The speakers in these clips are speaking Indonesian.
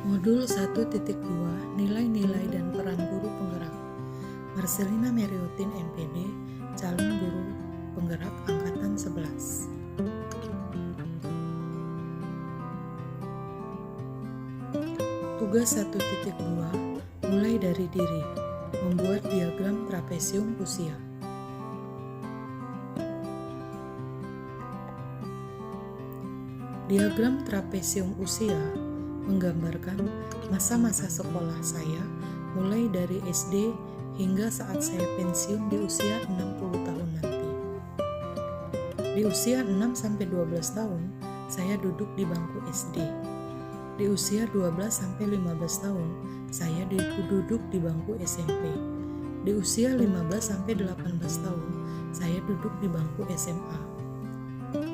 Modul 1.2 Nilai-nilai dan peran guru penggerak. Marcelina Meriotin MPD, calon guru penggerak angkatan 11. Tugas 1.2 Mulai dari diri. Membuat diagram trapesium usia. Diagram trapesium usia menggambarkan masa-masa sekolah saya mulai dari SD hingga saat saya pensiun di usia 60 tahun nanti. Di usia 6-12 tahun, saya duduk di bangku SD. Di usia 12-15 tahun, saya duduk di bangku SMP. Di usia 15-18 tahun, saya duduk di bangku SMA.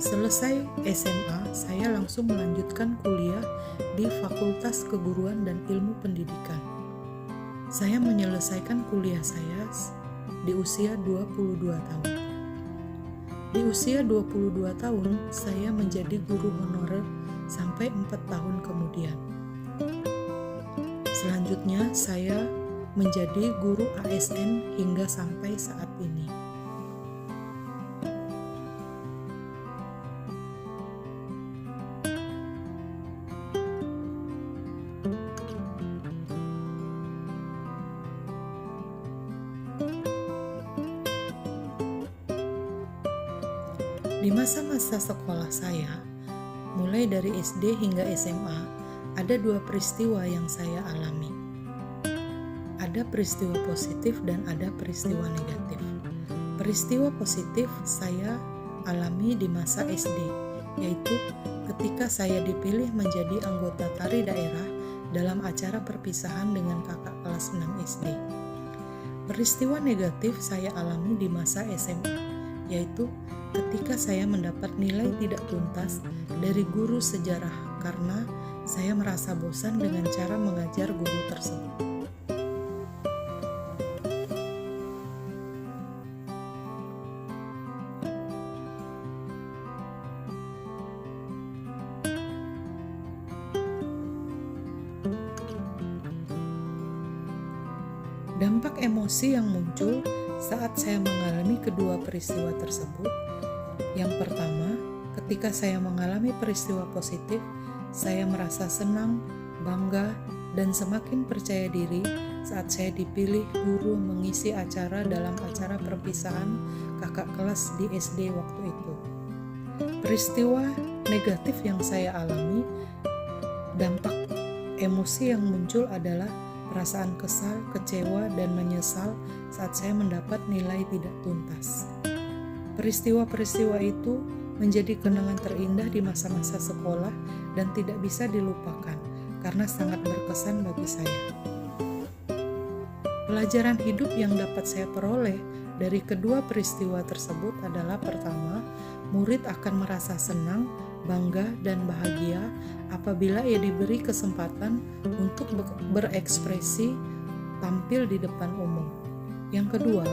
Selesai SMA, saya langsung melanjutkan kuliah di Fakultas Keguruan dan Ilmu Pendidikan. Saya menyelesaikan kuliah saya di usia 22 tahun. Di usia 22 tahun, saya menjadi guru honorer sampai 4 tahun kemudian. Selanjutnya, saya menjadi guru ASN hingga sampai saat ini. Di masa-masa sekolah saya, mulai dari SD hingga SMA, ada 2 peristiwa yang saya alami. Ada peristiwa positif dan ada peristiwa negatif. Peristiwa positif saya alami di masa SD, yaitu ketika saya dipilih menjadi anggota tari daerah dalam acara perpisahan dengan kakak kelas 6 SD. Peristiwa negatif saya alami di masa SMA, yaitu ketika saya mendapat nilai tidak tuntas dari guru sejarah karena saya merasa bosan dengan cara mengajar guru tersebut. Dampak emosi yang muncul saat saya mengalami kedua peristiwa tersebut. Yang pertama, ketika saya mengalami peristiwa positif, saya merasa senang, bangga, dan semakin percaya diri saat saya dipilih guru mengisi acara dalam acara perpisahan kakak kelas di SD waktu itu. Peristiwa negatif yang saya alami, dampak emosi yang muncul adalah perasaan kesal, kecewa, dan menyesal saat saya mendapat nilai tidak tuntas. Peristiwa-peristiwa itu menjadi kenangan terindah di masa-masa sekolah dan tidak bisa dilupakan karena sangat berkesan bagi saya. Pelajaran hidup yang dapat saya peroleh dari kedua peristiwa tersebut adalah pertama, murid akan merasa senang, bangga, dan bahagia apabila ia diberi kesempatan untuk berekspresi tampil di depan umum. Yang kedua,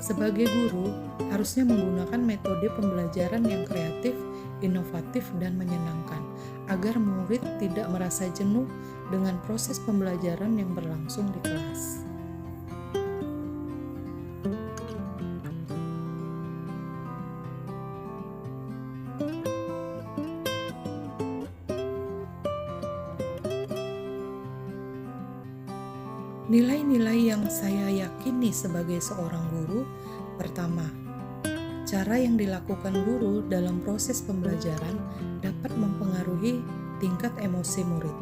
sebagai guru harusnya menggunakan metode pembelajaran yang kreatif, inovatif, dan menyenangkan agar murid tidak merasa jenuh dengan proses pembelajaran yang berlangsung di kelas. Nilai-nilai yang saya yakini sebagai seorang guru, pertama, cara yang dilakukan guru dalam proses pembelajaran dapat mempengaruhi tingkat emosi murid,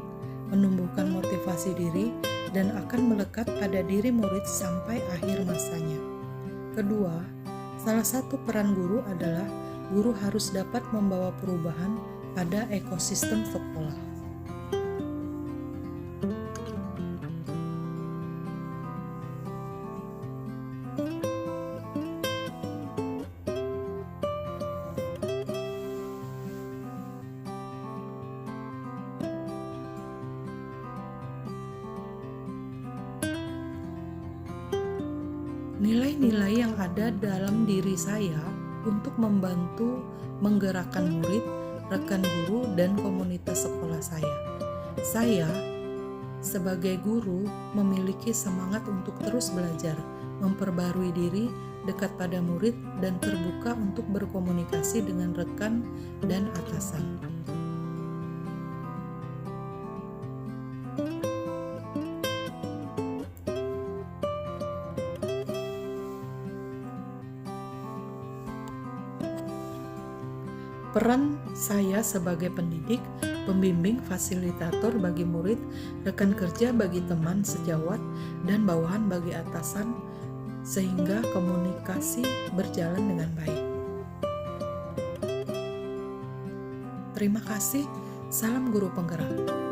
menumbuhkan motivasi diri, dan akan melekat pada diri murid sampai akhir masanya. Kedua, salah satu peran guru adalah guru harus dapat membawa perubahan pada ekosistem sekolah. Nilai-nilai yang ada dalam diri saya untuk membantu menggerakkan murid, rekan guru, dan komunitas sekolah saya. Saya Sebagai guru, memiliki semangat untuk terus belajar, memperbarui diri, dekat pada murid, dan terbuka untuk berkomunikasi dengan rekan dan atasan. Peran saya sebagai pendidik, pembimbing, fasilitator bagi murid, rekan kerja bagi teman sejawat, dan bawahan bagi atasan, sehingga komunikasi berjalan dengan baik. Terima kasih, salam guru penggerak.